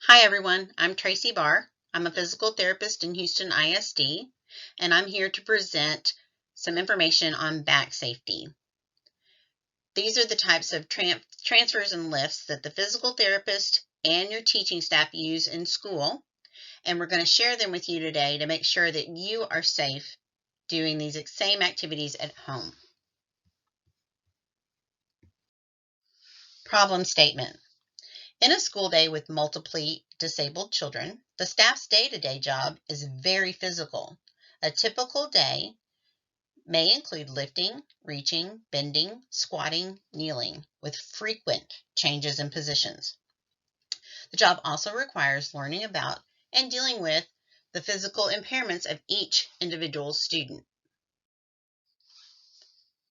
Hi everyone, I'm Tracy Barr. I'm a physical therapist in Houston ISD, and I'm here to present some information on back safety. These are the types of transfers and lifts that the physical therapist and your teaching staff use in school, and we're going to share them with you today to make sure that you are safe doing these same activities at home. Problem statement. In a school day with multiply disabled children, the staff's day-to-day job is very physical. A typical day may include lifting, reaching, bending, squatting, kneeling, with frequent changes in positions. The job also requires learning about and dealing with the physical impairments of each individual student.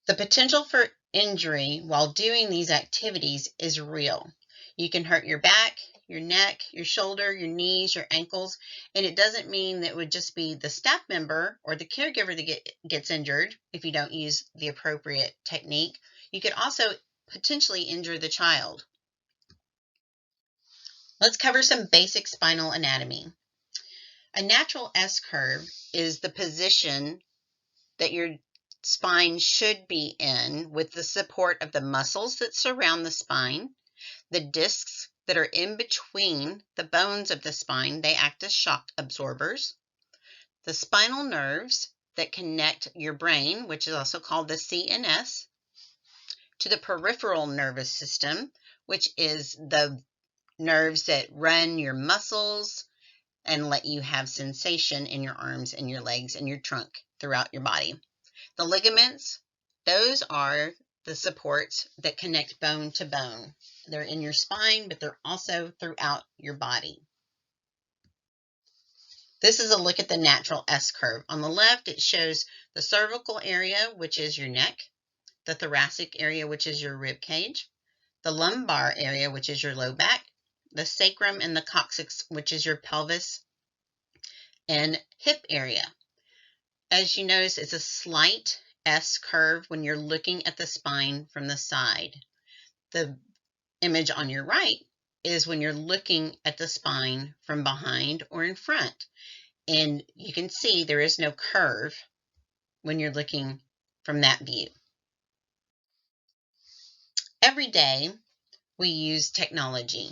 The potential for injury while doing these activities is real. You can hurt your back, your neck, your shoulder, your knees, your ankles, and it doesn't mean that it would just be the staff member or the caregiver that gets injured if you don't use the appropriate technique. You could also potentially injure the child. Let's cover some basic spinal anatomy. A natural S-curve is the position that your spine should be in with the support of the muscles that surround the spine, the discs that are in between the bones of the spine, they act as shock absorbers, the spinal nerves that connect your brain, which is also called the CNS, to the peripheral nervous system, which is the nerves that run your muscles and let you have sensation in your arms and your legs and your trunk throughout your body. The ligaments, those are the supports that connect bone to bone. They're in your spine, but they're also throughout your body. This is a look at the natural S-curve. On the left, it shows the cervical area, which is your neck, the thoracic area, which is your rib cage, the lumbar area, which is your low back, the sacrum and the coccyx, which is your pelvis and hip area. As you notice, it's a slight S curve when you're looking at the spine from the side. The image on your right is when you're looking at the spine from behind or in front. And you can see there is no curve when you're looking from that view. Every day we use technology.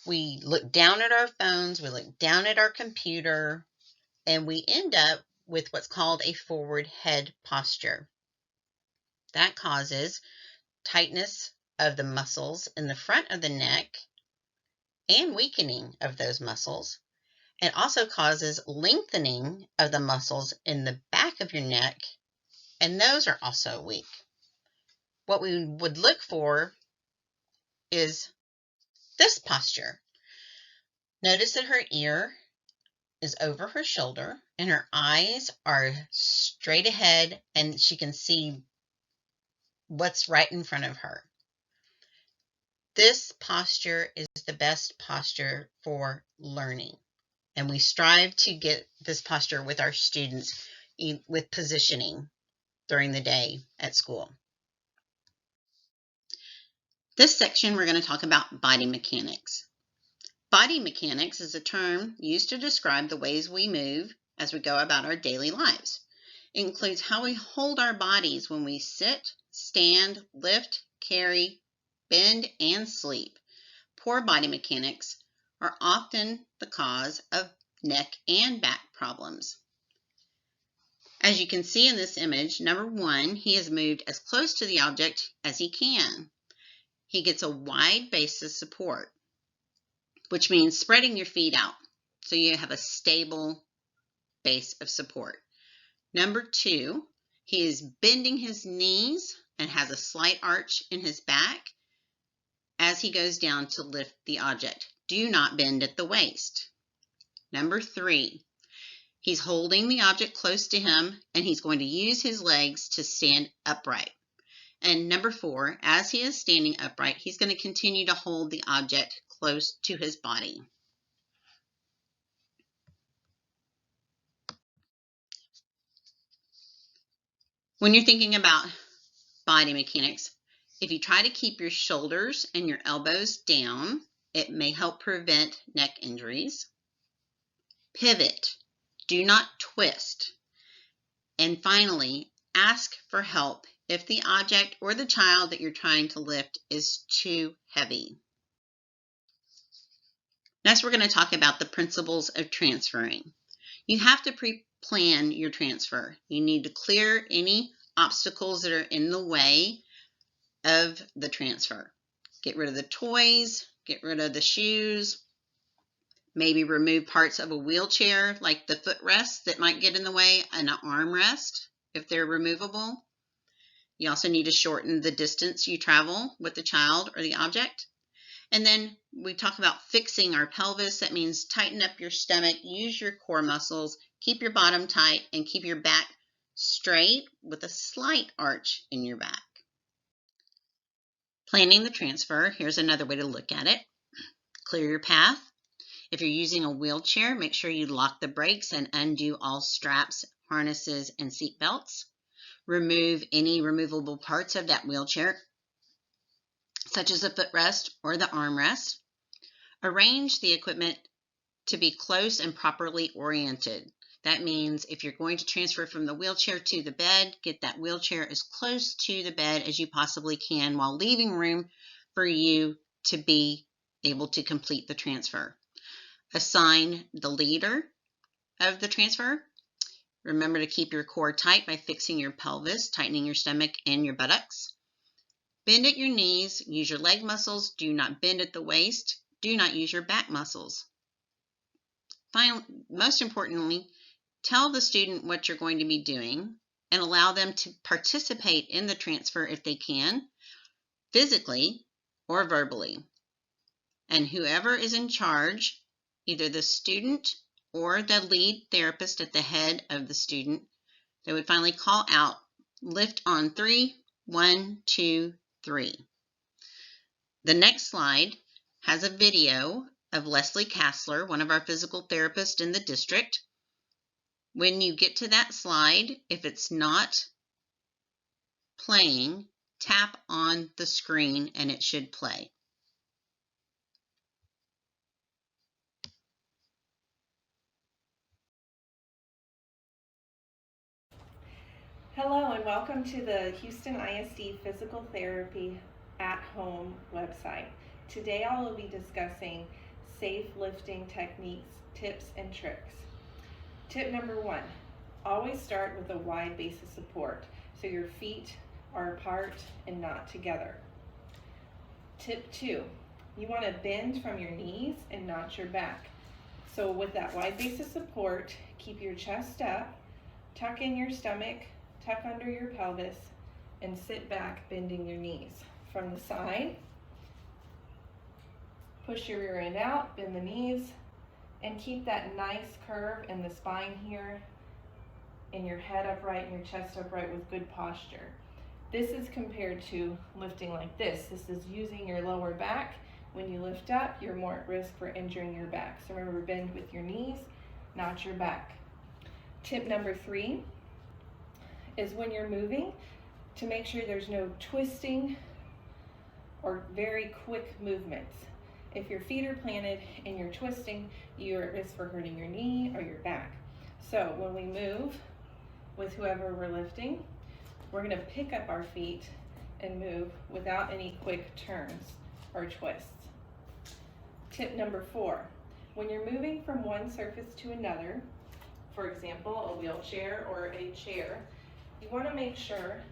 We look down at our phones, we look down at our computer, and we end up with what's called a forward head posture. That causes tightness of the muscles in the front of the neck and weakening of those muscles. It also causes lengthening of the muscles in the back of your neck, and those are also weak. What we would look for is this posture. Notice that her ear is over her shoulder and her eyes are straight ahead and she can see what's right in front of her. This posture is the best posture for learning, and we strive to get this posture with our students with positioning during the day at school. This section we're going to talk about body mechanics. Body mechanics is a term used to describe the ways we move as we go about our daily lives. It includes how we hold our bodies when we sit, stand, lift, carry, bend, and sleep. Poor body mechanics are often the cause of neck and back problems. As you can see in this image, number one, he has moved as close to the object as he can. He gets a wide base of support, which means spreading your feet out so you have a stable base of support. Number two, he is bending his knees and has a slight arch in his back as he goes down to lift the object. Do not bend at the waist. Number three, he's holding the object close to him and he's going to use his legs to stand upright. And number four, as he is standing upright, he's going to continue to hold the object close to his body. When you're thinking about body mechanics, if you try to keep your shoulders and your elbows down It may help prevent neck injuries. Pivot. Do not twist. And finally, ask for help if the object or the child that you're trying to lift is too heavy. Next, we're going to talk about the principles of transferring. You have to pre-plan your transfer. You need to clear any obstacles that are in the way of the transfer. Get rid of the toys, get rid of the shoes, maybe remove parts of a wheelchair like the footrest that might get in the way and an armrest if they're removable. You also need to shorten the distance you travel with the child or the object. And then we talk about fixing our pelvis. That means tighten up your stomach, use your core muscles, keep your bottom tight, and keep your back straight with a slight arch in your back. Planning the transfer, here's another way to look at it. Clear your path. If you're using a wheelchair, make sure you lock the brakes and undo all straps, harnesses, and seat belts. Remove any removable parts of that wheelchair, such as the footrest or the armrest. Arrange the equipment to be close and properly oriented. That means if you're going to transfer from the wheelchair to the bed, get that wheelchair as close to the bed as you possibly can while leaving room for you to be able to complete the transfer. Assign the leader of the transfer. Remember to keep your core tight by fixing your pelvis, tightening your stomach and your buttocks. Bend at your knees, use your leg muscles, do not bend at the waist, do not use your back muscles. Finally, most importantly, tell the student what you're going to be doing and allow them to participate in the transfer if they can, physically or verbally. And whoever is in charge, either the student or the lead therapist at the head of the student, they would finally call out, lift on 3, 1, 2, 3. The next slide has a video of Leslie Kassler, one of our physical therapists in the district. When you get to that slide, if it's not playing, tap on the screen and it should play. Hello and welcome to the Houston ISD Physical Therapy at Home website. Today I will be discussing safe lifting techniques, tips, and tricks. Tip number 1, always start with a wide base of support so your feet are apart and not together. Tip 2, you want to bend from your knees and not your back. So with that wide base of support, keep your chest up, tuck in your stomach, tuck under your pelvis, and sit back bending your knees. From the side, push your rear end out, bend the knees, and keep that nice curve in the spine here, and your head upright and your chest upright with good posture. This is compared to lifting like this. This is using your lower back. When you lift up, you're more at risk for injuring your back. So remember, bend with your knees, not your back. Tip number 3 is when you're moving, to make sure there's no twisting or very quick movements. If your feet are planted and you're twisting, you're at risk for hurting your knee or your back. So when we move with whoever we're lifting, we're going to pick up our feet and move without any quick turns or twists. Tip number 4, when you're moving from one surface to another, for example, a wheelchair or a chair, you want to make sure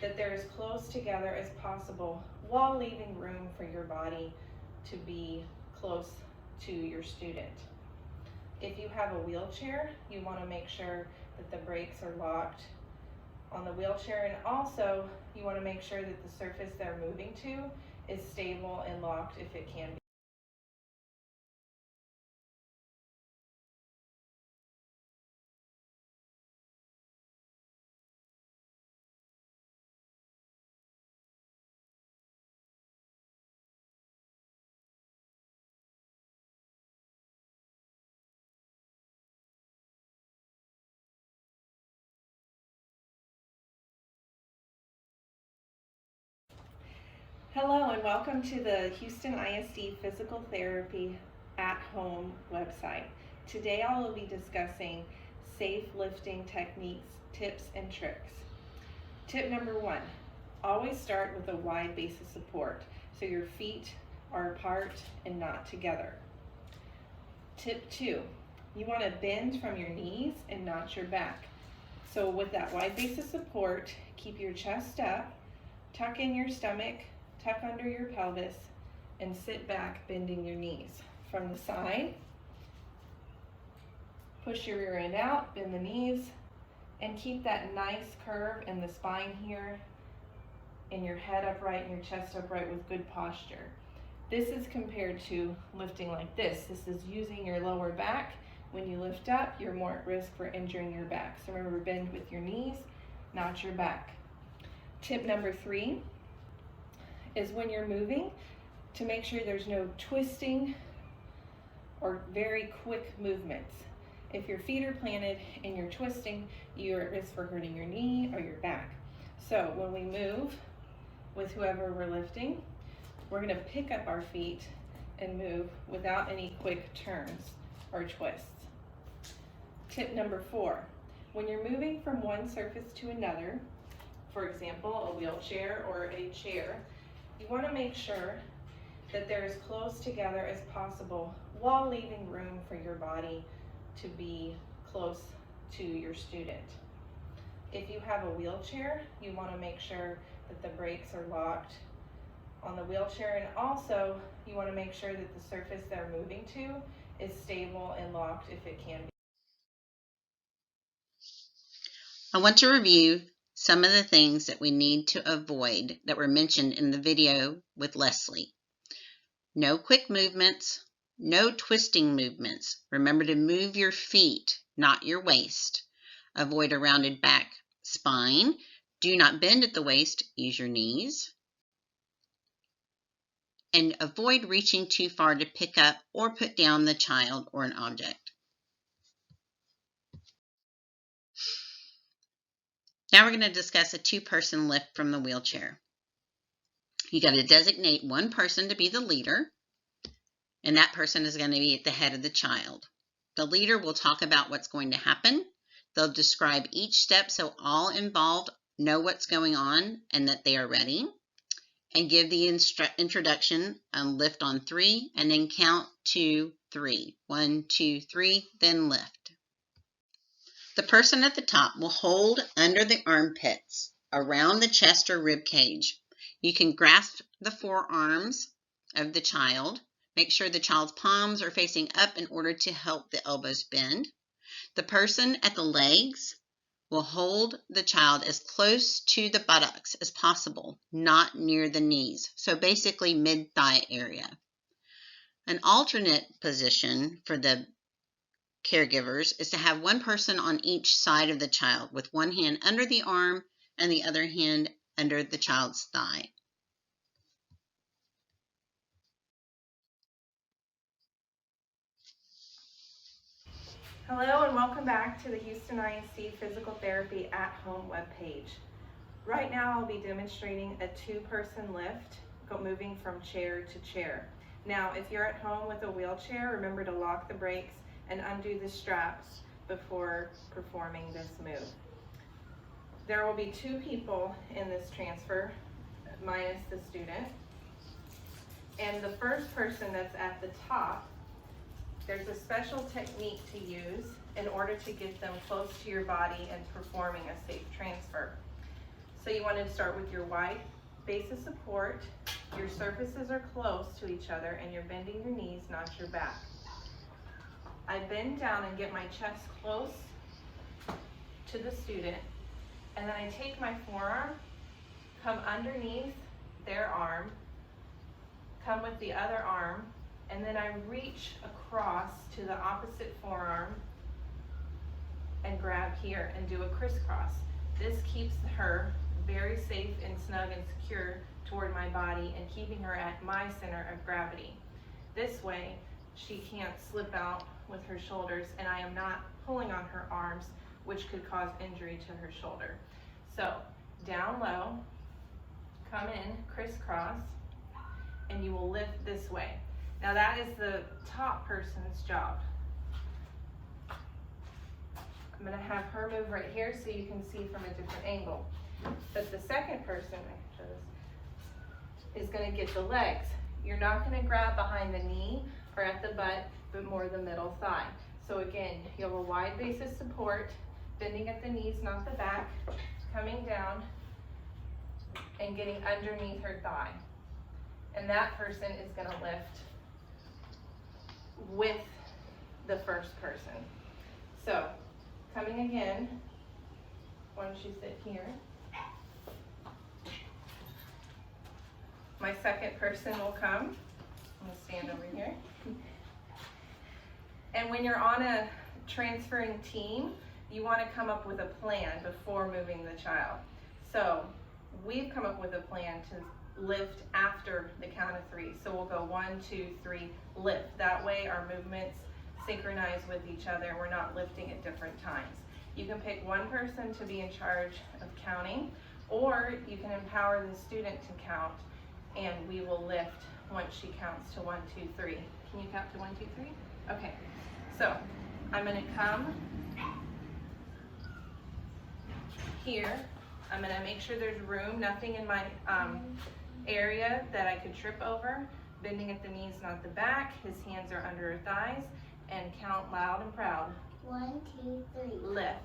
that they're as close together as possible while leaving room for your body to be close to your student. If you have a wheelchair, you want to make sure that the brakes are locked on the wheelchair, and also you want to make sure that the surface they're moving to is stable and locked if it can be. Hello and welcome to the Houston ISD Physical Therapy at Home website. Today I will be discussing safe lifting techniques, tips, and tricks. Tip number 1, always start with a wide base of support so your feet are apart and not together. Tip 2, you want to bend from your knees and not your back. So with that wide base of support, keep your chest up, tuck in your stomach, tuck under your pelvis, and sit back bending your knees. From the side, push your rear end out, bend the knees, and keep that nice curve in the spine here, and your head upright and your chest upright with good posture. This is compared to lifting like this. This is using your lower back. When you lift up, you're more at risk for injuring your back. So remember, bend with your knees, not your back. Tip number 3 is when you're moving, to make sure there's no twisting or very quick movements. If your feet are planted and you're twisting, you're at risk for hurting your knee or your back. So when we move with whoever we're lifting, we're going to pick up our feet and move without any quick turns or twists. Tip number 4, when you're moving from one surface to another, for example, a wheelchair or a chair, you want to make sure that they're as close together as possible while leaving room for your body to be close to your student. If you have a wheelchair, you want to make sure that the brakes are locked on the wheelchair, and also you want to make sure that the surface they're moving to is stable and locked if it can be. I want to review some of the things that we need to avoid that were mentioned in the video with Leslie. No quick movements, no twisting movements. Remember to move your feet, not your waist. Avoid a rounded back spine. Do not bend at the waist, use your knees. And avoid reaching too far to pick up or put down the child or an object. Now we're going to discuss a two-person lift from the wheelchair. You got to designate one person to be the leader, and that person is going to be at the head of the child. The leader will talk about what's going to happen. They'll describe each step so all involved know what's going on and that they are ready, and give the introduction and lift on 3, and then count to 3. 1, 2, 3, then lift. The person at the top will hold under the armpits around the chest or rib cage. You can grasp the forearms of the child. Make sure the child's palms are facing up in order to help the elbows bend. The person at the legs will hold the child as close to the buttocks as possible, not near the knees. So basically mid-thigh area. An alternate position for the caregivers is to have one person on each side of the child with one hand under the arm and the other hand under the child's thigh. Hello and welcome back to the Houston ISD Physical Therapy at Home webpage. Right now I'll be demonstrating a two-person lift, moving from chair to chair. Now if you're at home with a wheelchair, remember to lock the brakes and undo the straps before performing this move. There will be 2 people in this transfer, minus the student. And the first person that's at the top, there's a special technique to use in order to get them close to your body and performing a safe transfer. So you want to start with your wide base of support, your surfaces are close to each other, and you're bending your knees, not your back. I bend down and get my chest close to the student, and then I take my forearm, come underneath their arm, come with the other arm, and then I reach across to the opposite forearm and grab here and do a crisscross. This keeps her very safe and snug and secure toward my body and keeping her at my center of gravity. This way, she can't slip out with her shoulders, and I am not pulling on her arms, which could cause injury to her shoulder. So, down low, come in, crisscross, and you will lift this way. Now that is the top person's job. I'm gonna have her move right here so you can see from a different angle. But the second person, is gonna get the legs. You're not gonna grab behind the knee or at the butt, but more the middle thigh. So again, you have a wide base of support, bending at the knees, not the back, coming down and getting underneath her thigh. And that person is gonna lift with the first person. So, coming again, why don't you sit here? My second person will come. I'm gonna stand over here. And when you're on a transferring team, you wanna come up with a plan before moving the child. So, we've come up with a plan to lift after the count of 3. So we'll go 1, 2, 3, lift. That way our movements synchronize with each other. We're not lifting at different times. You can pick one person to be in charge of counting, or you can empower the student to count, and we will lift once she counts to 1, 2, 3. Can you count to 1, 2, 3? Okay. So I'm going to come here. I'm going to make sure there's room, nothing in my area that I could trip over. Bending at the knees, not the back. His hands are under her thighs. And count loud and proud. 1, 2, 3. Lift.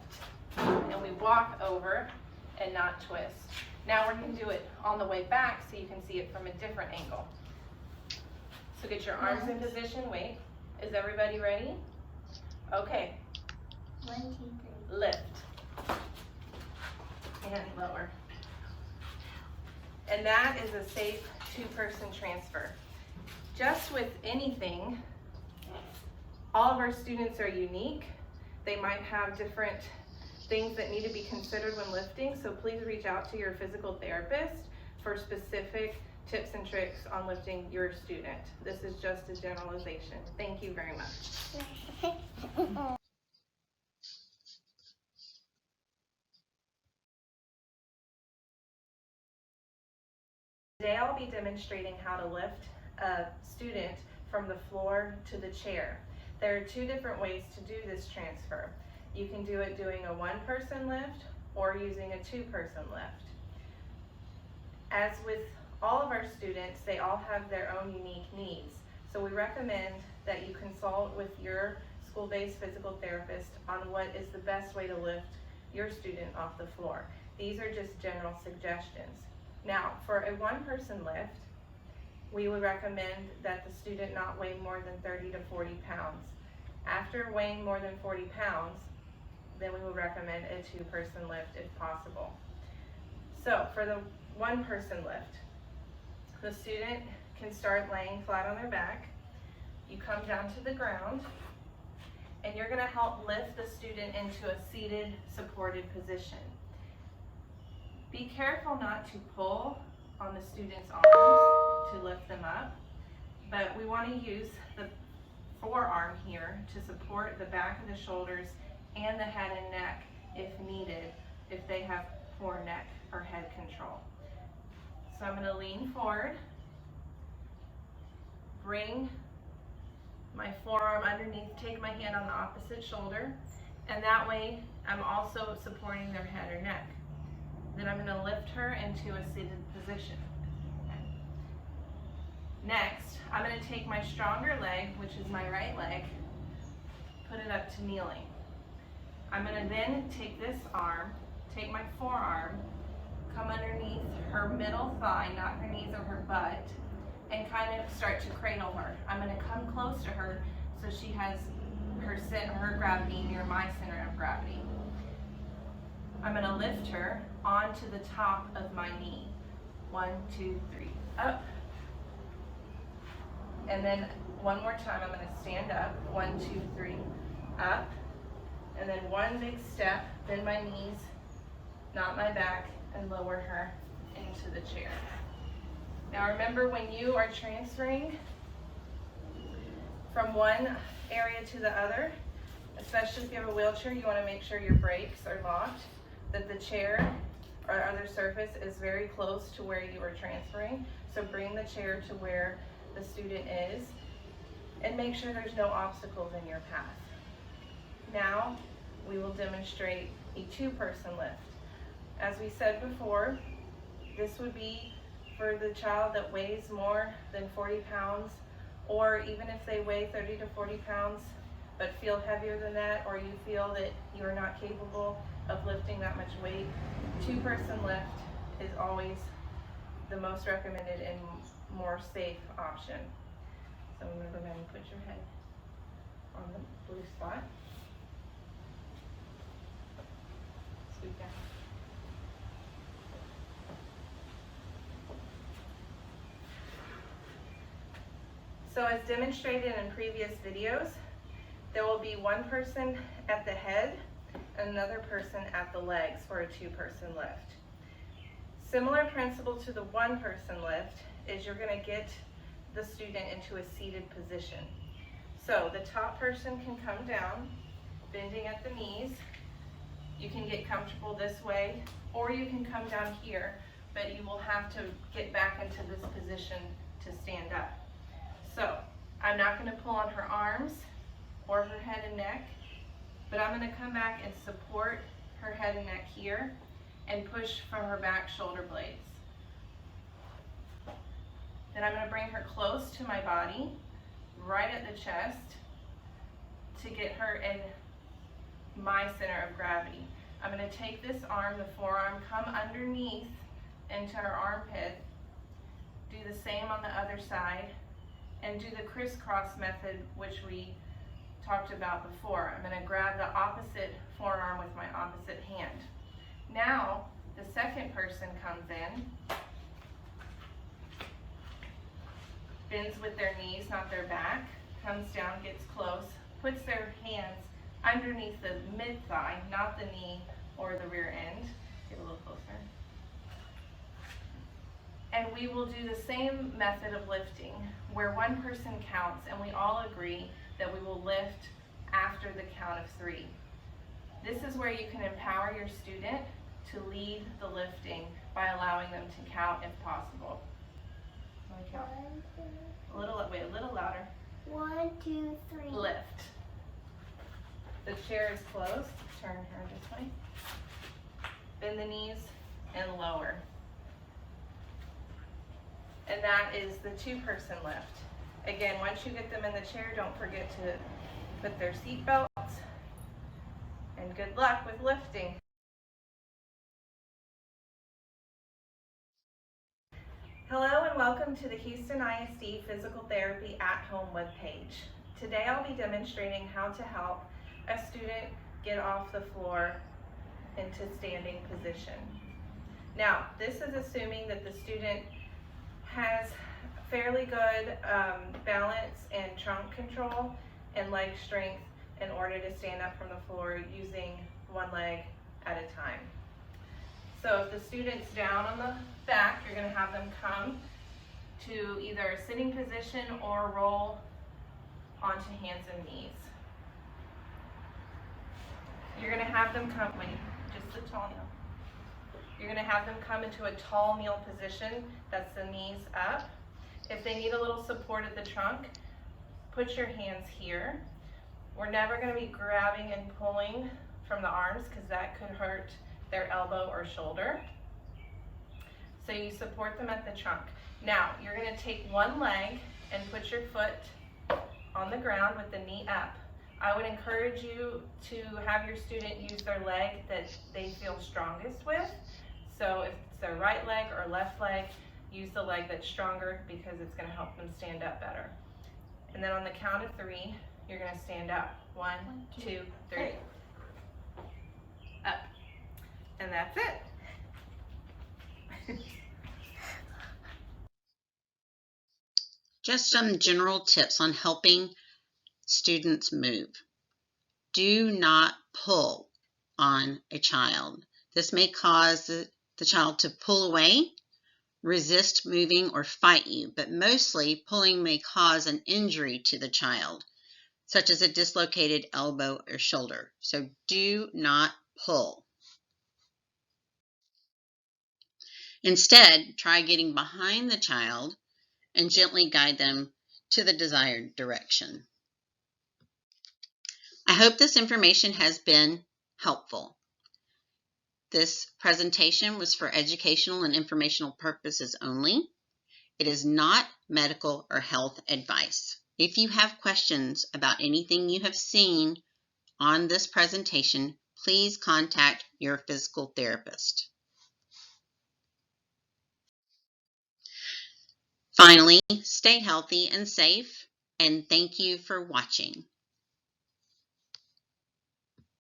And we walk over and not twist. Now we're going to do it on the way back so you can see it from a different angle. So get your arms in position. Wait. Is everybody ready? Okay. 1, 2, 3. Lift. And lower. And that is a safe 2-person transfer. Just with anything, all of our students are unique. They might have different things that need to be considered when lifting, so please reach out to your physical therapist for specific tips and tricks on lifting your student. This is just a generalization. Thank you very much. Today I'll be demonstrating how to lift a student from the floor to the chair. There are 2 different ways to do this transfer. You can do it doing a 1-person lift or using a 2-person lift. As with all of our students, they all have their own unique needs. So we recommend that you consult with your school-based physical therapist on what is the best way to lift your student off the floor. These are just general suggestions. Now, for a 1-person lift, we would recommend that the student not weigh more than 30 to 40 pounds. After weighing more than 40 pounds, then we would recommend a 2-person lift if possible. So for the 1-person lift, the student can start laying flat on their back. You come down to the ground, and you're going to help lift the student into a seated, supported position. Be careful not to pull on the student's arms to lift them up, but we want to use the forearm here to support the back of the shoulders and the head and neck if needed, if they have poor neck or head control. So I'm going to lean forward, bring my forearm underneath, take my hand on the opposite shoulder, and that way I'm also supporting their head or neck. Then I'm going to lift her into a seated position. Next, I'm going to take my stronger leg, which is my right leg, put it up to kneeling. I'm going to then take this arm, take my forearm, come underneath her middle thigh, not her knees or her butt, and kind of start to cradle her. I'm going to come close to her so she has her gravity near my center of gravity. I'm going to lift her onto the top of my knee. 1, 2, 3, up. And then one more time, I'm going to stand up. 1, 2, 3, up. And then one big step, bend my knees, not my back, and lower her into the chair. Now remember, when you are transferring from one area to the other, especially if you have a wheelchair, you want to make sure your brakes are locked, that the chair or other surface is very close to where you are transferring, So bring the chair to where the student is and make sure there's no obstacles in your path. Now we will demonstrate a two-person lift. As we said before, this would be for the child that weighs more than 40 pounds, or even if they weigh 30 to 40 pounds but feel heavier than that, or you feel that you are not capable of lifting that much weight, two-person lift is always the most recommended and more safe option. So I'm going to go ahead and put your head on the blue spot. Scoot down. So as demonstrated in previous videos, there will be one person at the head and another person at the legs for a two-person lift. Similar principle to the one-person lift is you're going to get the student into a seated position. So the top person can come down, bending at the knees. You can get comfortable this way, or you can come down here, but you will have to get back into this position to stand up. So I'm not going to pull on her arms or her head and neck, but I'm going to come back and support her head and neck here and push from her back shoulder blades. Then I'm going to bring her close to my body, right at the chest, to get her in my center of gravity. I'm going to take this arm, the forearm, come underneath into her armpit, do the same on the other side, and do the crisscross method, which we talked about before. I'm going to grab the opposite forearm with my opposite hand. Now, the second person comes in, bends with their knees, not their back, comes down, gets close, puts their hands underneath the mid-thigh, not the knee or the rear end. Get a little closer. And we will do the same method of lifting, where one person counts and we all agree that we will lift after the count of 3. This is where you can empower your student to lead the lifting by allowing them to count if possible. Count. A little louder. 1, 2, 3. Lift. The chair is closed. Turn her this way. Bend the knees and lower. And that is the two-person lift. Again, once you get them in the chair, don't forget to put their seat belts. And good luck with lifting. Hello and welcome to the Houston ISD Physical Therapy at Home webpage. Today I'll be demonstrating how to help a student get off the floor into standing position. Now, this is assuming that the student has fairly good balance and trunk control and leg strength in order to stand up from the floor using one leg at a time. So if the student's down on the back, you're going to have them come to either a sitting position or roll onto hands and knees. You're going to have them come, just a tall kneel. You're going to have them come into a tall kneel position, that's the knees up. If they need a little support at the trunk, put your hands here. We're never going to be grabbing and pulling from the arms because that could hurt their elbow or shoulder. So you support them at the trunk. Now, you're going to take one leg and put your foot on the ground with the knee up. I would encourage you to have your student use their leg that they feel strongest with. So if it's their right leg or left leg, use the leg that's stronger because it's going to help them stand up better. And then on the count of 3, you're going to stand up. 1, 2, 3. Up. And that's it. Just some general tips on helping students move. Do not pull on a child. This may cause the child to pull away, resist moving, or fight you, but mostly pulling may cause an injury to the child, such as a dislocated elbow or shoulder. So do not pull. Instead, try getting behind the child and gently guide them to the desired direction. I hope this information has been helpful. This presentation was for educational and informational purposes only. It is not medical or health advice. If you have questions about anything you have seen on this presentation, please contact your physical therapist. Finally, stay healthy and safe, and thank you for watching.